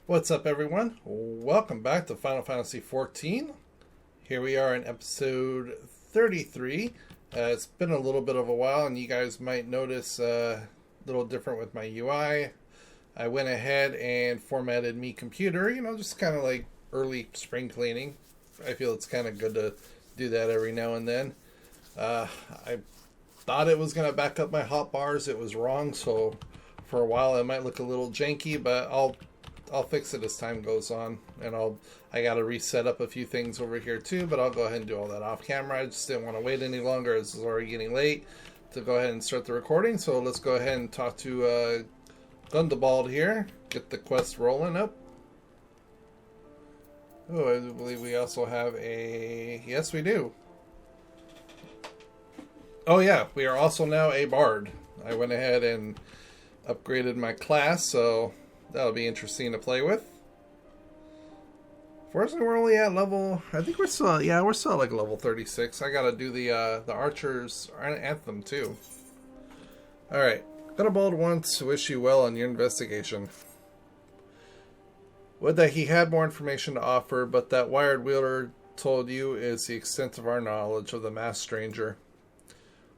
What's up, everyone? Welcome back to Final Fantasy XIV. Here we are in episode 33. It's been a little bit of a while, and you guys might notice a little different with my UI. I went ahead and formatted me computer, just kind of like early spring cleaning. I feel it's kind of good to do that every now and then. I thought it was going to back up my hotbars. It was wrong, so for a while it might look a little janky, but I'll fix it as time goes on, and I got to reset up a few things over here too, but I'll go ahead and do all that off camera. I just didn't want to wait any longer as it's already getting late to go ahead and start the recording. So let's go ahead and talk to Gundabald here, get the quest rolling up. Oh, I believe we also have yes, we do. Oh yeah, we are also now a bard. I went ahead and upgraded my class, so that'll be interesting to play with. Fortunately, we're only at level, I think we're still like level 36. I gotta do the Archer's Anthem too. Alright, Gundabald wants to wish you well on your investigation. Would that he had more information to offer, but that wired wheeler told you is the extent of our knowledge of the masked stranger.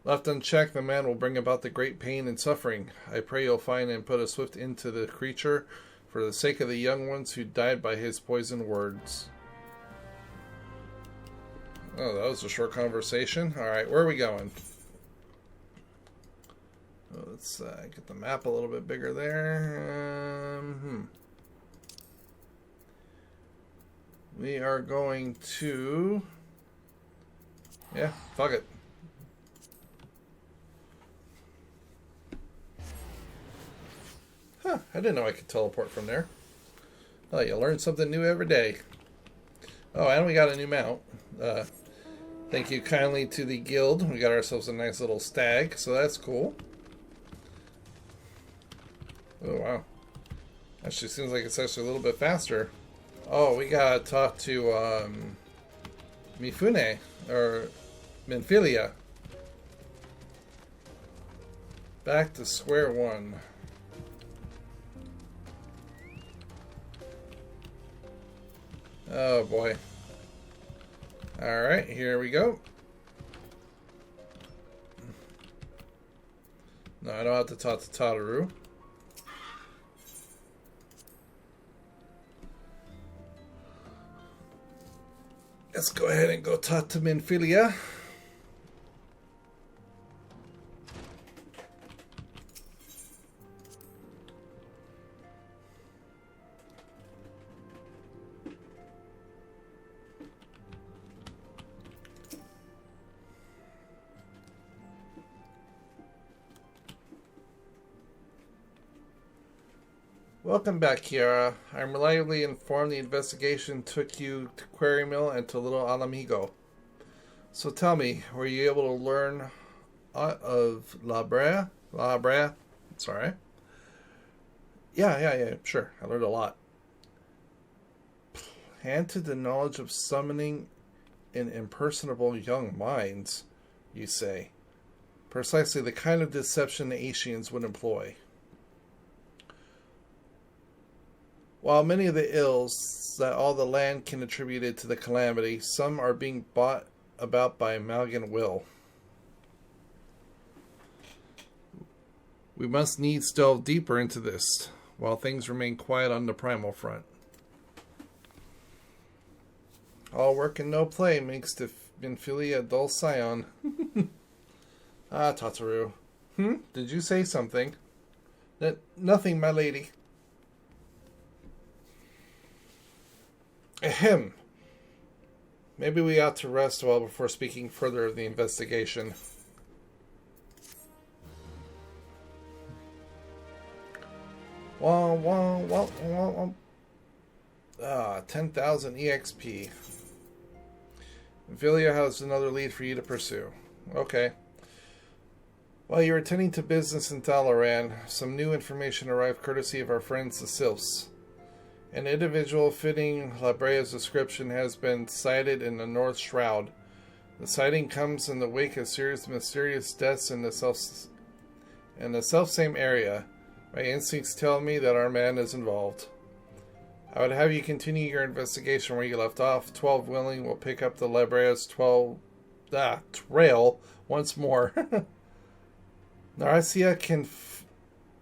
Left unchecked, the man will bring about the great pain and suffering. I pray you'll find and put a swift end to the creature for the sake of the young ones who died by his poisoned words. Oh, that was a short conversation. Alright, where are we going? Let's get the map a little bit bigger there. We are going to... yeah, fuck it. Huh, I didn't know I could teleport from there. Oh, you learn something new every day. Oh, and we got a new mount. Thank you kindly to the guild. We got ourselves a nice little stag, so that's cool. Oh, wow. Actually seems like it's actually a little bit faster. Oh, we gotta talk to, Mifune, or Minfilia. Back to square one. Oh boy. Alright, here we go. No, I don't have to talk to Tataru. Let's go ahead and go talk to Minfilia. Welcome back, Kiara. I'm reliably informed the investigation took you to Quarry Mill and to Little Alamigo. So tell me, were you able to learn of La Brea? Sorry. Yeah, sure. I learned a lot. Planted the knowledge of summoning in impersonable young minds, you say. Precisely the kind of deception the Asians would employ. While many of the ills that all the land can attribute it to the calamity, some are being brought about by Malgan will. We must needs delve deeper into this, while things remain quiet on the primal front. All work and no play makes the Minfilia a dull scion. Ah, Tataru. Did you say something? Nothing, my lady. Ahem. Maybe we ought to rest a while before speaking further of the investigation. Wah, wah, wah, wah, wah. 10,000 EXP. Vilia has another lead for you to pursue. Okay. While you're attending to business in Dalaran, some new information arrived courtesy of our friends the Sylphs. An individual fitting La Brea's description has been sighted in the North Shroud. The sighting comes in the wake of serious mysterious deaths in the selfsame area. My instincts tell me that our man is involved. I would have you continue your investigation where you left off. 12 willing will pick up the Lebrea's trail once more. Narcia can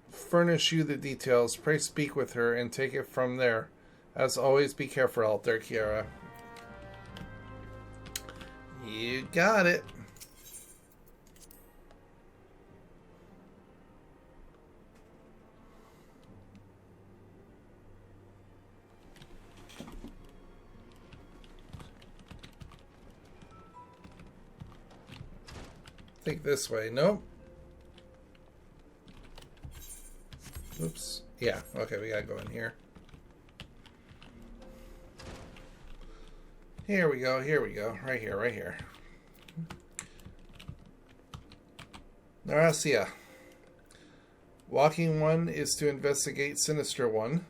furnish you the details. Pray speak with her and take it from there. As always, be careful out there, Kiara. You got it. Think this way. Nope. Oops. Yeah. Okay, we gotta go in here. Here we go. Here we go. Right here. Right here. Narcia. Walking One is to investigate Sinister One.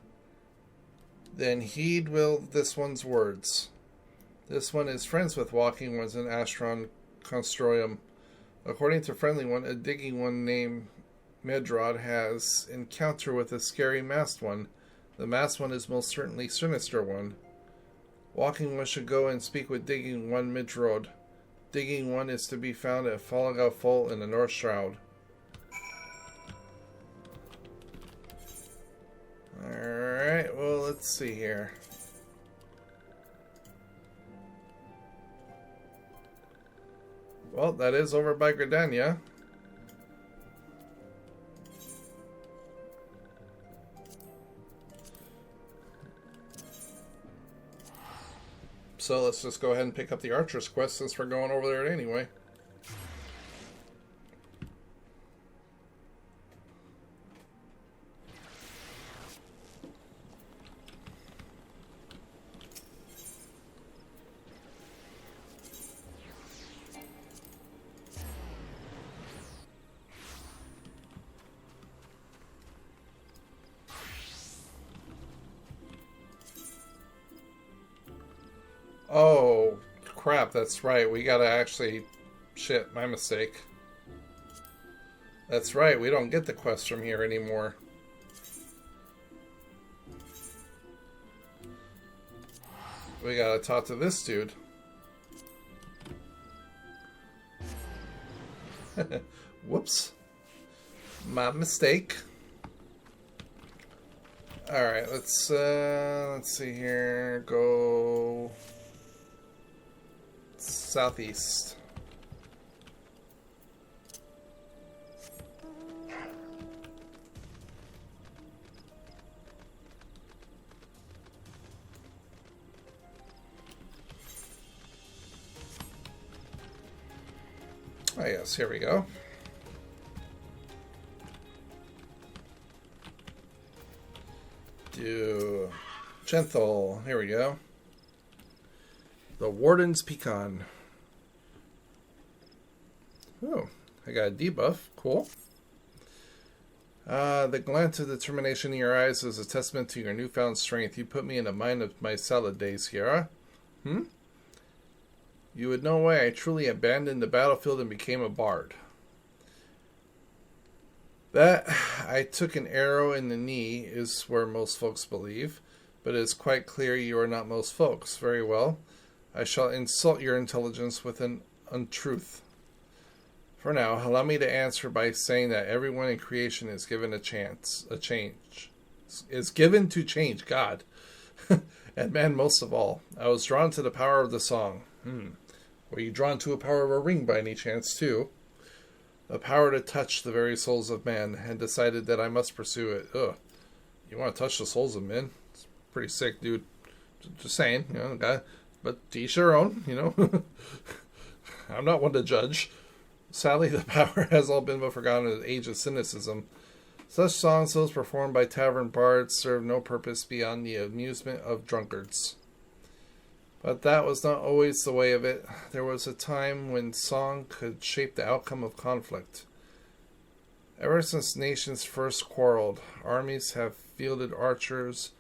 Then heed will this one's words. This one is friends with Walking Ones in Astron Constroium. According to Friendly One, a digging one named Medrod has encounter with a scary masked one. The masked one is most certainly Sinister One. Walking One should go and speak with Digging One Medrod. Digging One is to be found at Falaga Fall in the North Shroud. Alright, well, let's see here. Well, that is over by Gridania. So let's just go ahead and pick up the Archer's quest since we're going over there anyway. Oh, crap, that's right. We gotta actually... Shit, my mistake. That's right, we don't get the quest from here anymore. We gotta talk to this dude. Whoops. My mistake. Alright, let's see here. Go... southeast. Oh yes, here we go. Do Gentle. Here we go. The Warden's Pecan. Oh, I got a debuff. Cool. The glance of determination in your eyes is a testament to your newfound strength. You put me in the mind of my salad days, Kiara. You would know why I truly abandoned the battlefield and became a bard. That I took an arrow in the knee is where most folks believe, but it is quite clear you are not most folks. Very well. I shall insult your intelligence with an untruth. For now, allow me to answer by saying that everyone in creation is given a change. Is given to change, God. And man most of all. I was drawn to the power of the song. Were you drawn to a power of a ring by any chance, too? A power to touch the very souls of man, and decided that I must pursue it. Ugh. You want to touch the souls of men? It's pretty sick, dude. Just saying, you know, guy. But to each their own, you know. I'm not one to judge. Sadly, the power has all been but forgotten in the age of cynicism. Such songs, those performed by tavern bards, serve no purpose beyond the amusement of drunkards. But that was not always the way of it. There was a time when song could shape the outcome of conflict. Ever since nations first quarreled, armies have fielded archers.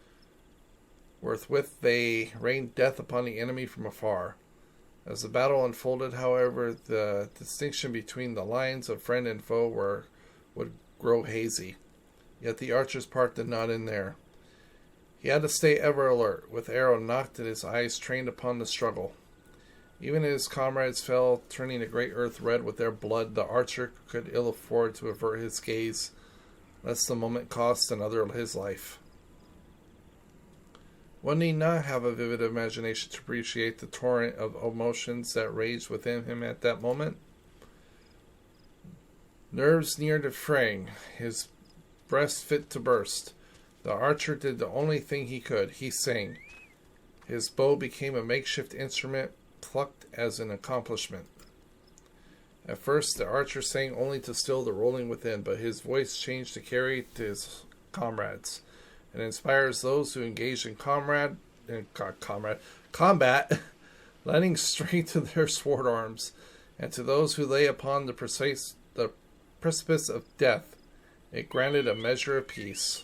Forthwith they rained death upon the enemy from afar. As the battle unfolded, however, the distinction between the lines of friend and foe would grow hazy. Yet the archer's part did not end there. He had to stay ever alert, with arrow knocked and his eyes trained upon the struggle. Even as his comrades fell, turning the great earth red with their blood, the archer could ill afford to avert his gaze, lest the moment cost another his life. One need not have a vivid imagination to appreciate the torrent of emotions that raged within him at that moment. Nerves near to fraying, his breast fit to burst. The archer did the only thing he could. He sang. His bow became a makeshift instrument, plucked as an accomplishment. At first, the archer sang only to still the rolling within, but his voice changed to carry to his comrades, and inspires those who engage in combat, lending strength to their sword arms, and to those who lay upon the precipice of death, it granted a measure of peace.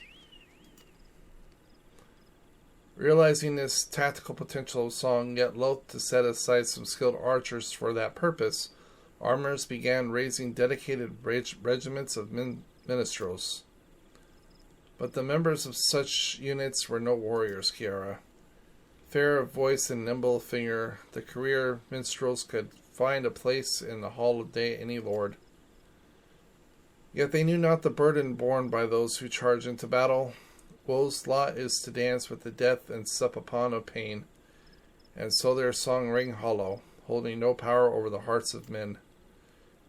Realizing this tactical potential of song, yet loath to set aside some skilled archers for that purpose, armorers began raising dedicated regiments of minstrels. But the members of such units were no warriors, Kiara. Fair of voice and nimble of finger, the career minstrels could find a place in the hall of any lord. Yet they knew not the burden borne by those who charge into battle. Woe's lot is to dance with the death and sup upon of pain, and so their song rang hollow, holding no power over the hearts of men.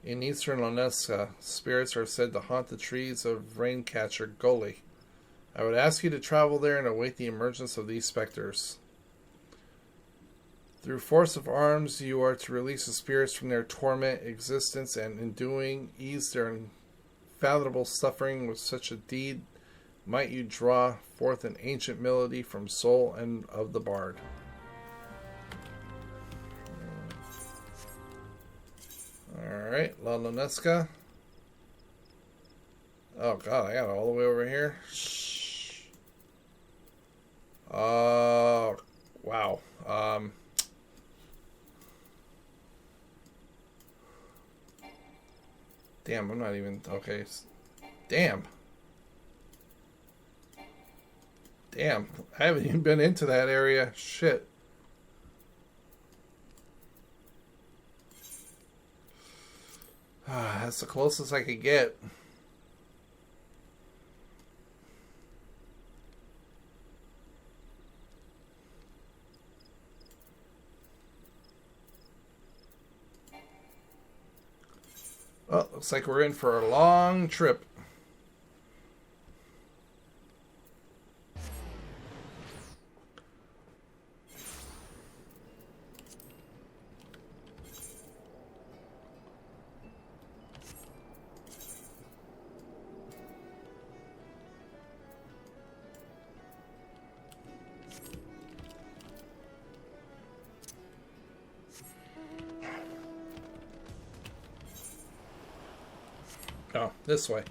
In eastern Loneska, spirits are said to haunt the trees of Raincatcher Gully. I would ask you to travel there and await the emergence of these specters. Through force of arms, you are to release the spirits from their torment existence, and in doing, ease their unfathomable suffering. With such a deed, might you draw forth an ancient melody from soul and of the bard. Alright, La Loneska. Oh god, I got it all the way over here. Shh. Wow. Damn, I'm not even... Okay. Damn. Damn, I haven't even been into that area. Shit. That's the closest I could get. Well, looks like we're in for a long trip. Oh, this way.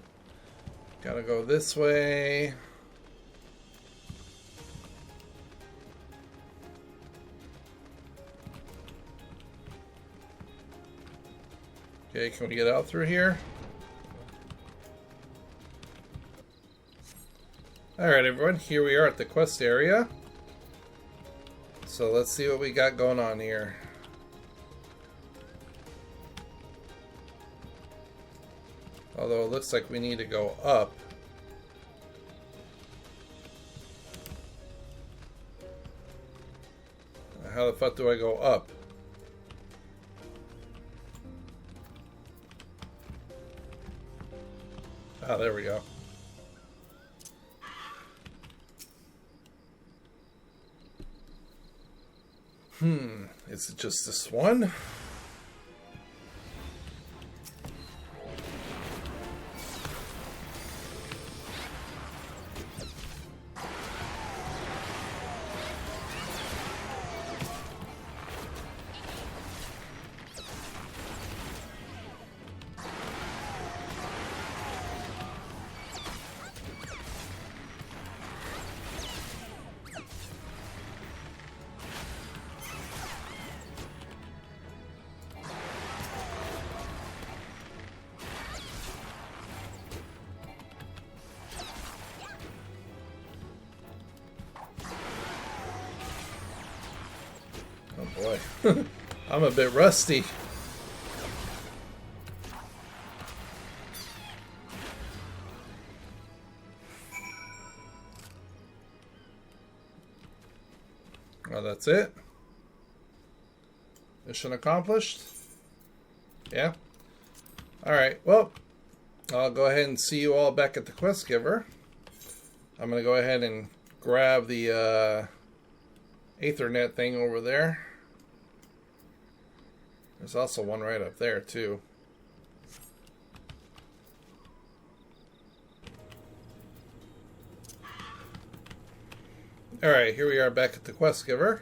Gotta go this way. Okay, can we get out through here? Alright everyone, here we are at the quest area. So let's see what we got going on here. Although it looks like we need to go up. How the fuck do I go up? Ah, there we go. Is it just this one? boy. I'm a bit rusty. Well, that's it. Mission accomplished. Yeah. Alright, well, I'll go ahead and see you all back at the quest giver. I'm going to go ahead and grab the Ethernet thing over there. There's also one right up there, too. Alright, here we are back at the quest giver.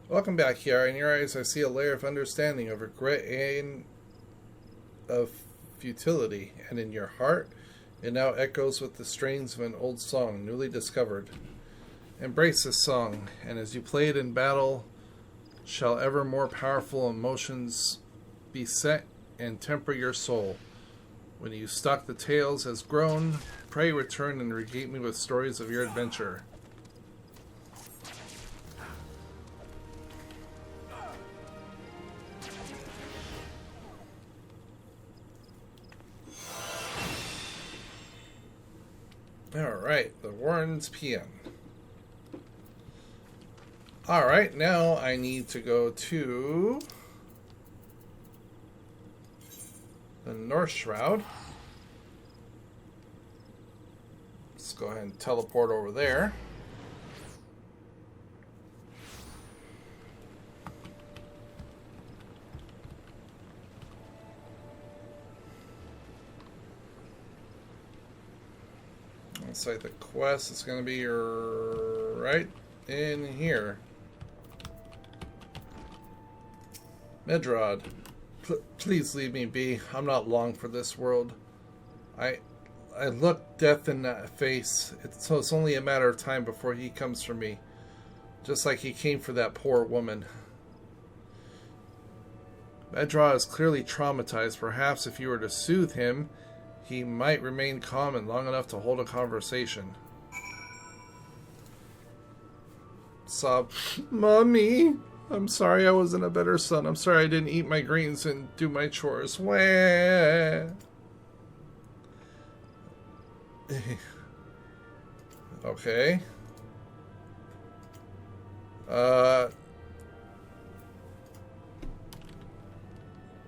Welcome back, Kiara. In your eyes, I see a layer of understanding of regret and of futility. And in your heart, it now echoes with the strains of an old song, newly discovered. Embrace this song, and as you play it in battle, shall ever more powerful emotions beset and temper your soul. When you stalk the tales has grown, pray return and regate me with stories of your adventure. Alright, the Warren's PM. Alright, now I need to go to the North Shroud. Let's go ahead and teleport over there. Looks like the quest is going to be right in here. Medrod, please leave me be. I'm not long for this world. I look death in the face, so it's only a matter of time before he comes for me. Just like he came for that poor woman. Medrod is clearly traumatized. Perhaps if you were to soothe him, he might remain calm and long enough to hold a conversation. Sob, Mommy, I'm sorry I wasn't a better son. I'm sorry I didn't eat my greens and do my chores. Wah. Okay.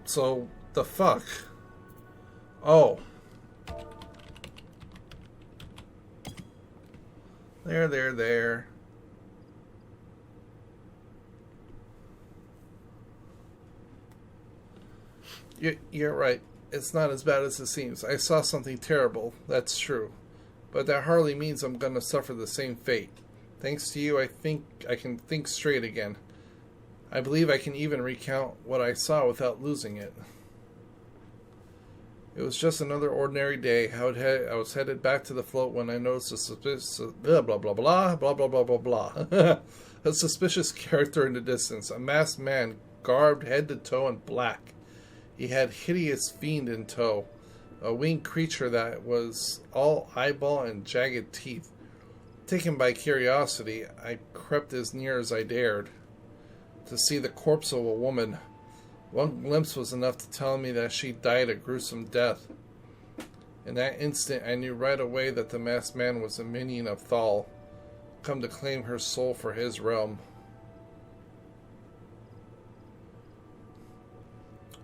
So, the fuck? Oh. There. You're right. It's not as bad as it seems. I saw something terrible, that's true. But that hardly means I'm going to suffer the same fate. Thanks to you, I think I can think straight again. I believe I can even recount what I saw without losing it. It was just another ordinary day. I was headed back to the float when I noticed a suspicious a suspicious character in the distance. A masked man, garbed head to toe in black. He had hideous fiend in tow, a winged creature that was all eyeball and jagged teeth. Taken by curiosity, I crept as near as I dared to see the corpse of a woman. One glimpse was enough to tell me that she died a gruesome death. In that instant, I knew right away that the masked man was a minion of Thal, come to claim her soul for his realm.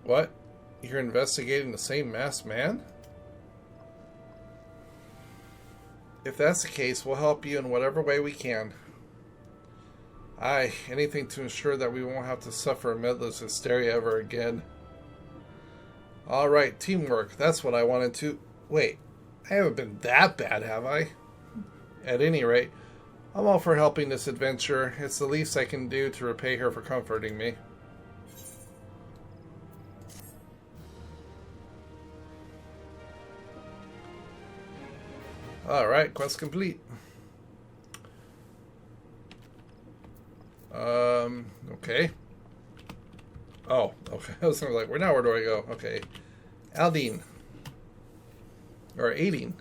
What? You're investigating the same masked man? If that's the case, we'll help you in whatever way we can. Aye, anything to ensure that we won't have to suffer medless hysteria ever again. Alright, teamwork. That's what I wanted to... Wait, I haven't been that bad, have I? At any rate, I'm all for helping this adventurer. It's the least I can do to repay her for comforting me. Alright, quest complete. Okay. Oh, okay. I was like, where do I go? Okay. Aldine. Or Aideen.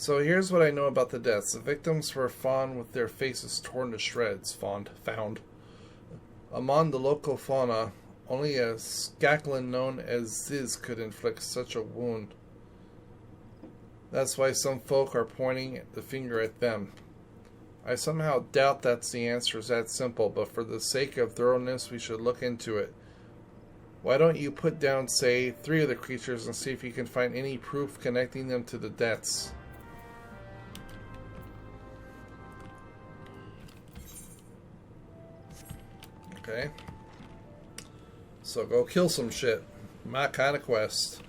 So here's what I know about the deaths. The victims were found with their faces torn to shreds. Found. Among the local fauna, only a scacklin known as Ziz could inflict such a wound. That's why some folk are pointing the finger at them. I somehow doubt that's the answer is that simple, but for the sake of thoroughness, we should look into it. Why don't you put down, say, 3 of the creatures and see if you can find any proof connecting them to the deaths? Okay. So go kill some shit. My kind of quest.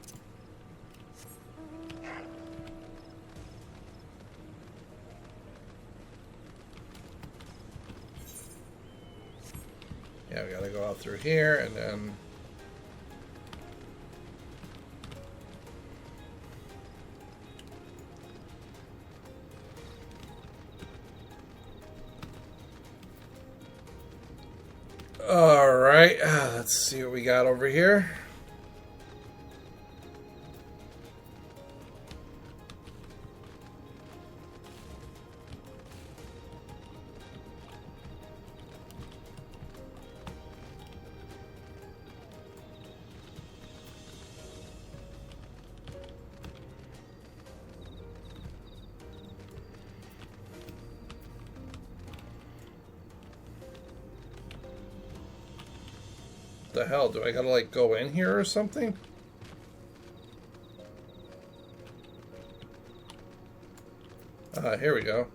Yeah, we gotta go out through here and then... Alright, let's see what we got over here. The hell, do I gotta like go in here or something? Here we go.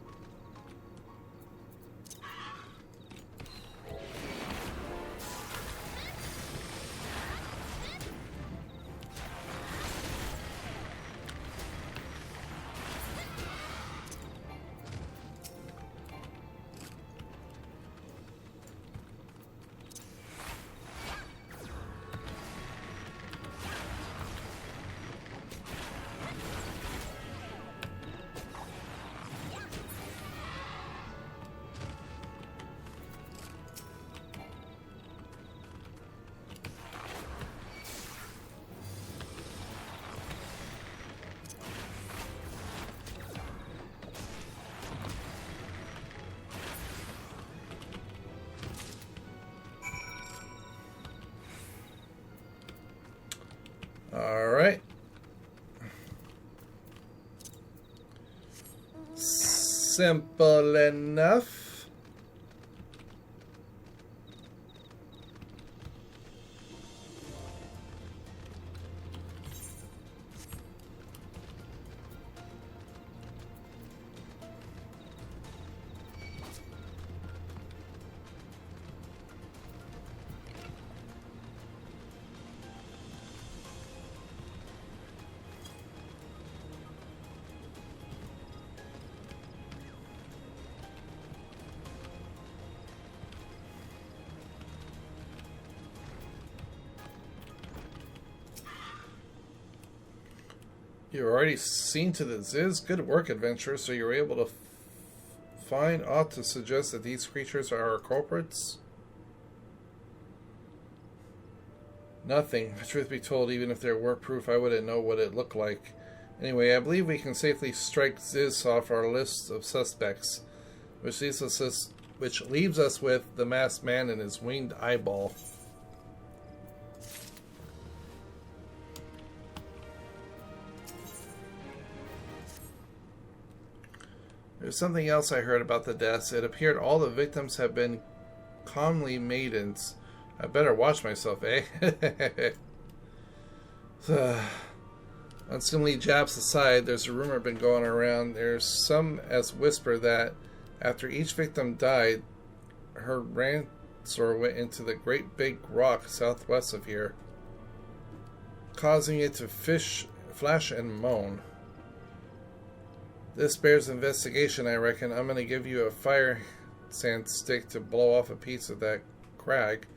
Alright. Simple enough. You've already seen to the Ziz. Good work, adventurer. So you're able to find aught to suggest that these creatures are our culprits? Nothing. Truth be told, even if there were proof, I wouldn't know what it looked like. Anyway, I believe we can safely strike Ziz off our list of suspects, which leaves us with the masked man and his winged eyeball. There's something else I heard about the deaths. It appeared all the victims have been comely maidens. I better watch myself, eh? Unseemly jabs aside, there's a rumor been going around. There's some as whisper that after each victim died, her rancor went into the great big rock southwest of here, causing it to flash and moan. This bears investigation, I reckon. I'm going to give you a fire sand stick to blow off a piece of that crag.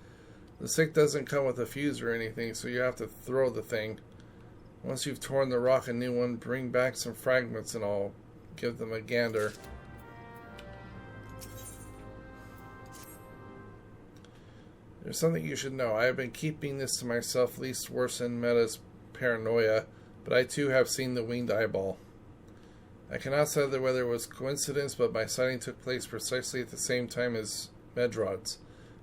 The stick doesn't come with a fuse or anything, so you have to throw the thing. Once you've torn the rock a new one, bring back some fragments and I'll give them a gander. There's something you should know. I have been keeping this to myself, least worsen Meta's paranoia, but I too have seen the winged eyeball. I cannot say whether it was coincidence, but my sighting took place precisely at the same time as Medrod's.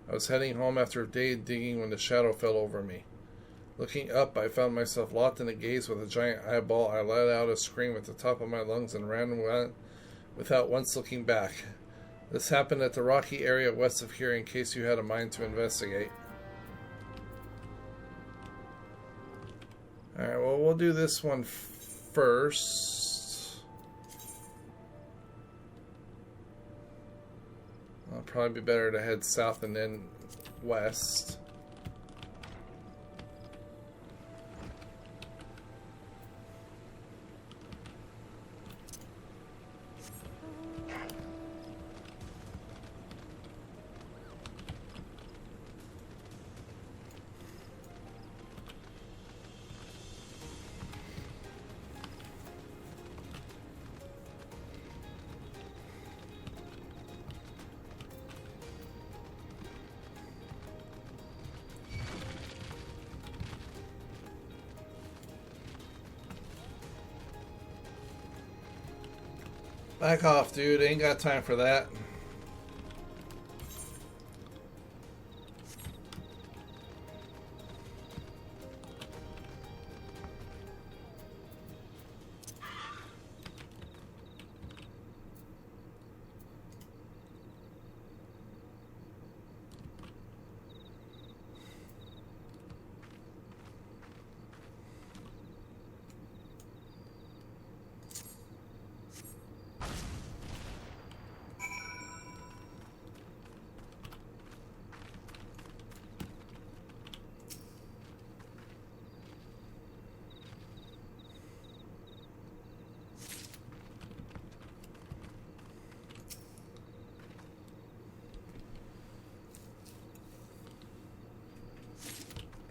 I was heading home after a day digging when the shadow fell over me. Looking up, I found myself locked in a gaze with a giant eyeball. I let out a scream at the top of my lungs and ran without once looking back. This happened at the rocky area west of here in case you had a mind to investigate. Alright, well, we'll do this one first. It'll probably be better to head south and then west. Back off, dude. Ain't got time for that.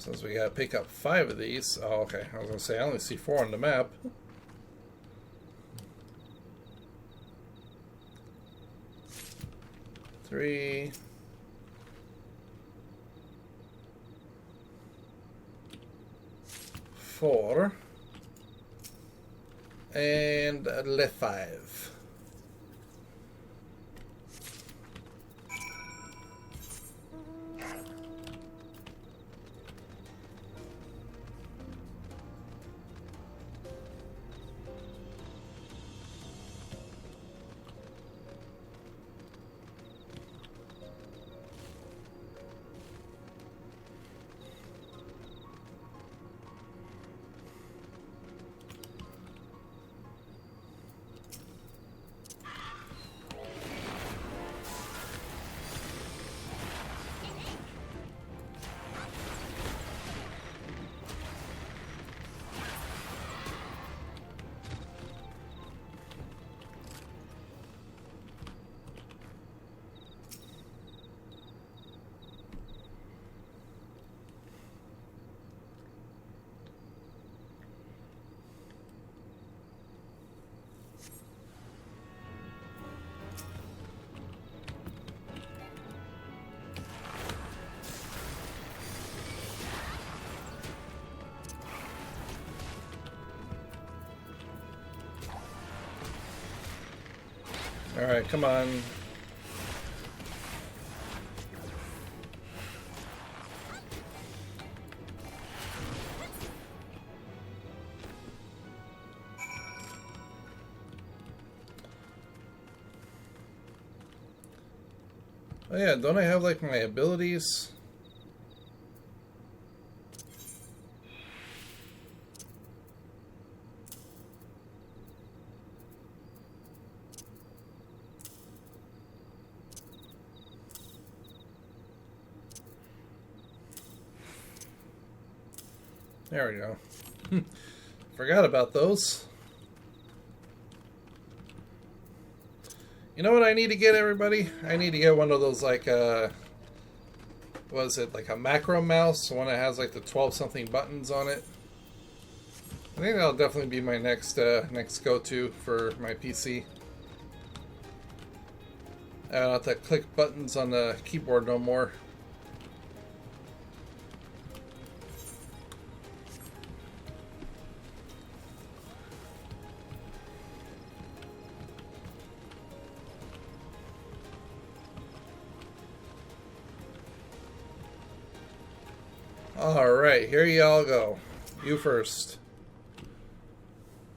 Since we gotta pick up 5 of these. Oh, okay. I was gonna say I only see 4 on the map. Three. 4. And left 5. Alright, come on. Oh yeah, don't I have like my abilities? There we go. Forgot about those. You know what I need to get, everybody? I need to get one of those, like, what is it, like a macro mouse? One that has, like, the 12-something buttons on it. I think that'll definitely be my next go-to for my PC. I don't have to click buttons on the keyboard no more. Alright, here y'all go. You first.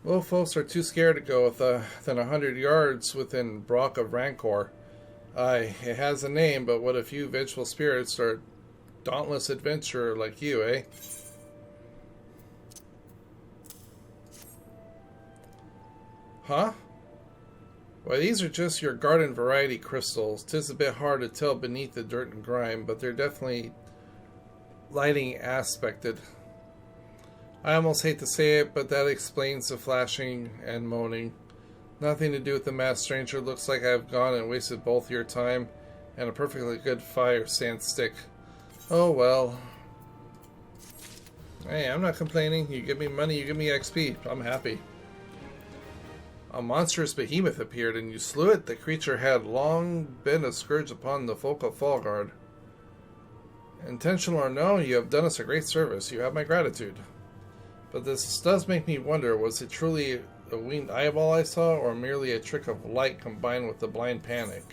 Little folks are too scared to go within 100 yards within Brock of Rancor. Aye, it has a name, but what a few vengeful spirits are a dauntless adventurer like you, eh? Huh? Why, these are just your garden variety crystals. 'Tis a bit hard to tell beneath the dirt and grime, but they're definitely lighting aspected. I almost hate to say it, but that explains the flashing and moaning. Nothing to do with the masked stranger. Looks like I've gone and wasted both your time and a perfectly good fire sand stick. Oh well. Hey, I'm not complaining. You give me money, you give me XP. I'm happy. A monstrous behemoth appeared, and you slew it. The creature had long been a scourge upon the folk of Fallguard. Intentional or no, you have done us a great service. You have my gratitude. But this does make me wonder, was it truly a winged eyeball I saw, or merely a trick of light combined with the blind panic?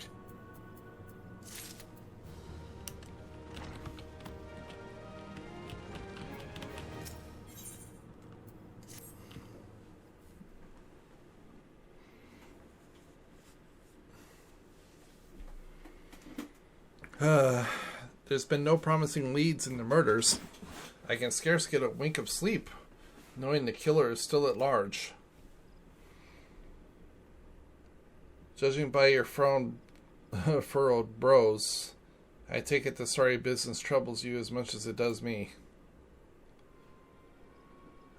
There's been no promising leads in the murders. I can scarce get a wink of sleep, knowing the killer is still at large. Judging by your furrowed brows, I take it the sorry business troubles you as much as it does me.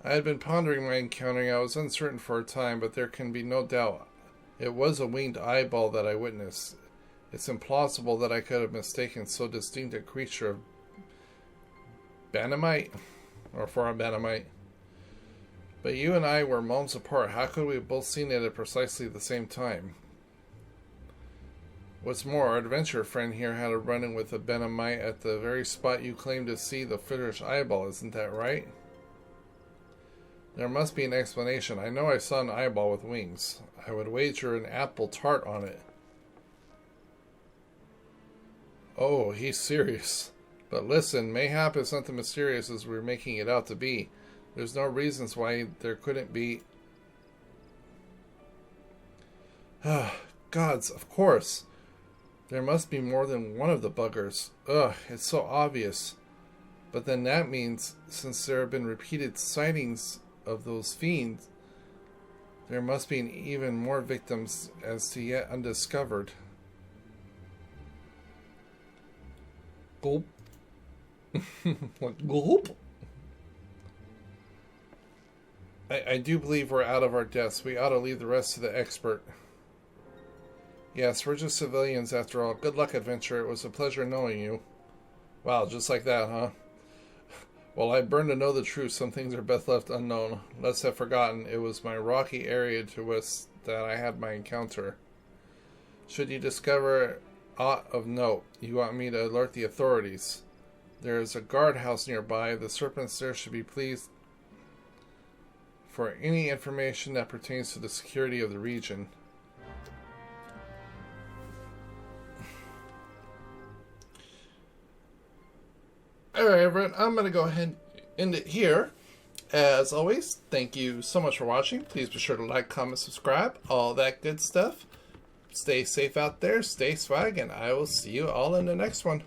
I had been pondering my encounter. I was uncertain for a time, but there can be no doubt. It was a winged eyeball that I witnessed. It's implausible that I could have mistaken so distinct a creature of Banamite, or for a Banamite. But you and I were moons apart. How could we have both seen it at precisely the same time? What's more, our adventurer friend here had a run-in with a Banamite at the very spot you claim to see the Flitter's eyeball, isn't that right? There must be an explanation. I know I saw an eyeball with wings. I would wager an apple tart on it. Oh, he's serious. But listen, mayhap it's not as mysterious as we're making it out to be. There's no reasons why there couldn't be... Gods, of course. There must be more than one of the buggers. Ugh, it's so obvious. But then that means, since there have been repeated sightings of those fiends, there must be even more victims as to yet undiscovered. Gulp. What, gulp? I do believe we're out of our depths. We ought to leave the rest to the expert. Yes, we're just civilians after all. Good luck, adventurer. It was a pleasure knowing you. Wow, just like that, huh? Well, I burn to know the truth. Some things are best left unknown. Let's have forgotten. It was my rocky area to west that I had my encounter. Should you discover aught of note, you want me to alert the authorities. There is a guardhouse nearby. The serpents there should be pleased for any information that pertains to the security of the region. Alright, everyone, I'm going to go ahead and end it here. As always, thank you so much for watching. Please be sure to like, comment, subscribe, all that good stuff. Stay safe out there, stay swag, and I will see you all in the next one.